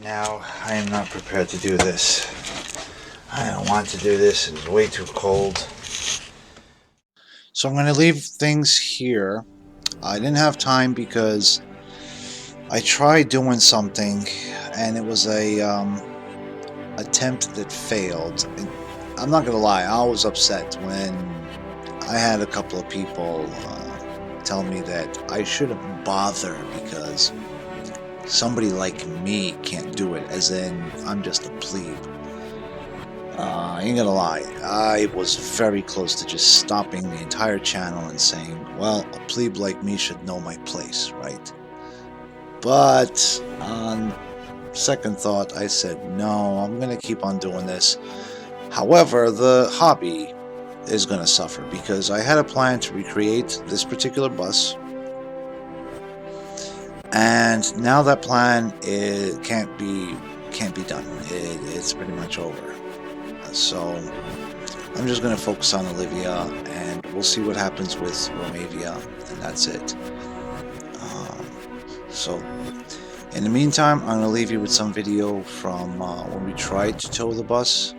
now, I am not prepared to do this. I don't want to do this. It's way too cold. So I'm going to leave things here. I didn't have time because I tried doing something and it was a attempt that failed. And I'm not going to lie, I was upset when I had a couple of people tell me that I shouldn't bother because somebody like me can't do it, as in I'm just a plebe. I ain't gonna lie, I was very close to just stopping the entire channel and saying, well, a plebe like me should know my place, right? But on second thought, I said, no, I'm gonna keep on doing this. However, the hobby is gonna suffer because I had a plan to recreate this particular bus, and now that plan can't be done. It's pretty much over. So I'm just going to focus on Olivia, and we'll see what happens with Romavia, and that's it. So in the meantime, I'm going to leave you with some video from when we tried to tow the bus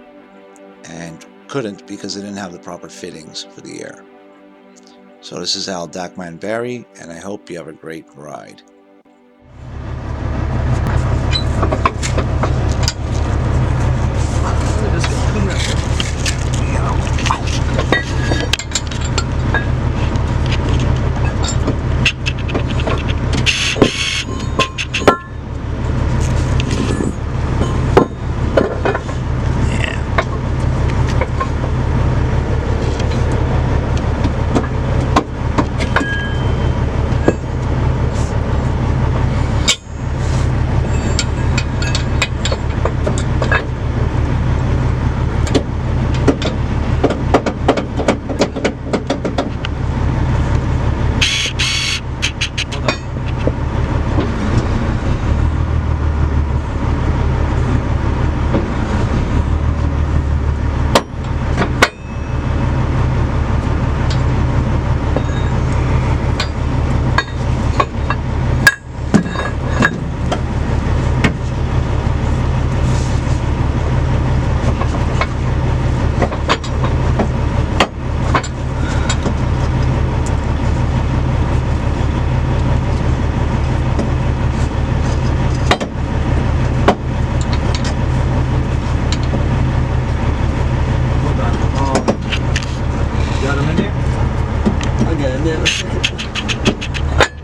and couldn't because it didn't have the proper fittings for the air. So this is Al Dacman Barry, and I hope you have a great ride.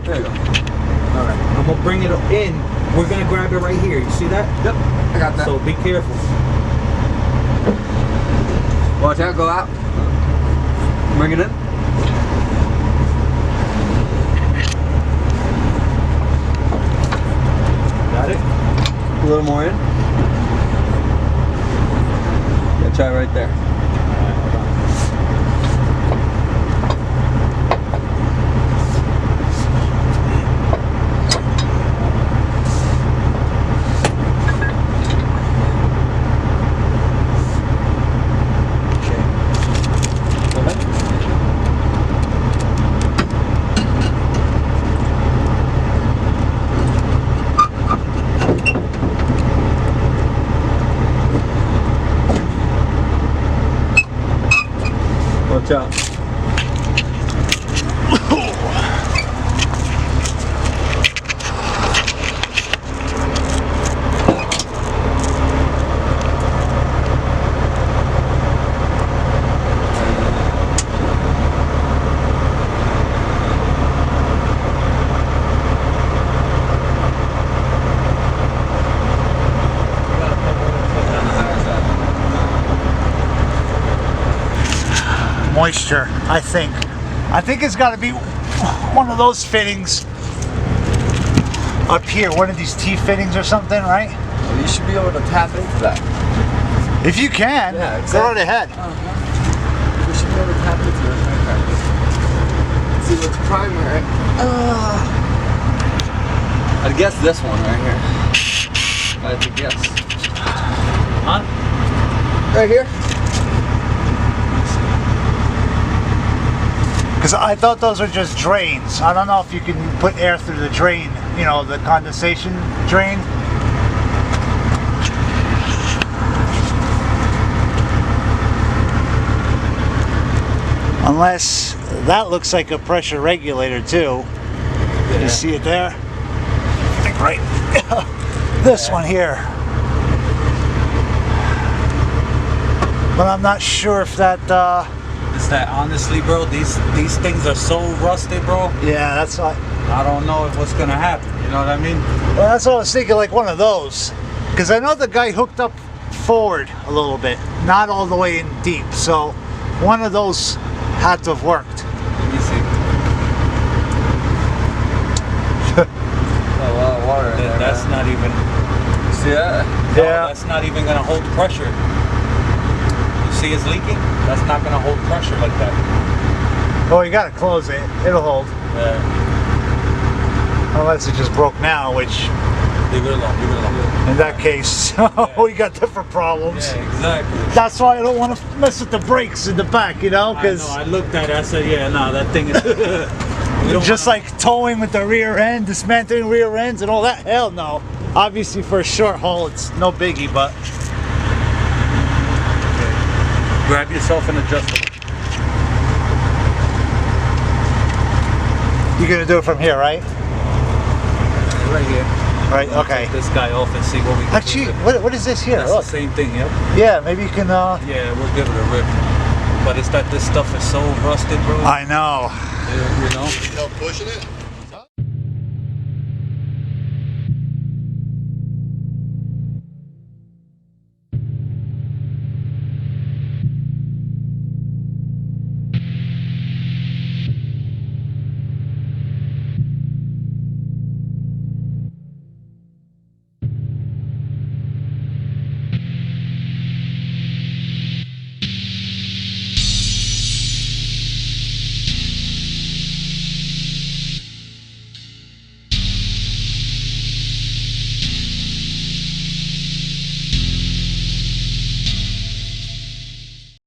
There you go. Alright, I'm gonna bring it in. We're gonna grab it right here. You see that? Yep, I got that. So be careful. Watch out, go out. Bring it in. Got it? A little more in. Yeah, try right there. Watch out. Moisture, I think it's got to be one of those fittings up here, one of these T fittings or something, right? You should be able to tap into that. If you can, yeah, exactly. Go right ahead. We should be able to tap into it. Let's see what's primary. I'd guess this one right here. I'd guess. Huh? Right here? Because I thought those were just drains. I don't know if you can put air through the drain, you know, the condensation drain. Unless that looks like a pressure regulator too. Yeah. You see it there? I think right. This one here. But I'm not sure if that. It's that honestly, bro. These things are so rusted, bro. Yeah, that's what. I don't know if what's gonna happen. You know what I mean? Well, that's what I was thinking. Like one of those, because I know the guy hooked up forward a little bit, not all the way in deep. So one of those had to have worked. Let me see. A lot of water in there, That's man. not even. You see that? No, Yeah. that's not even gonna hold pressure. You see it's leaking? That's not gonna hold pressure like that. Oh, you gotta close it. It'll hold. Yeah. Unless it just broke now, which Leave it alone. Leave it alone. in that case, we got different problems. Yeah, exactly. That's why I don't want to mess with the brakes in the back, you know, I know. because I looked at it. I said, yeah, no, that thing is. We don't just wanna- like towing with the rear end, dismantling rear ends and all that, hell no. Obviously for a short haul, it's no biggie, but grab yourself an adjustable. you're going to do it from here, right? Right here. Right, I'll okay. Take this guy off and see what we can Actually, do. with it. what is this here? That's Look. the same thing, yep. Yeah, maybe you can, Yeah, we'll give it a rip. But it's that this stuff is so rusted, bro. I know. You know? Help pushing it?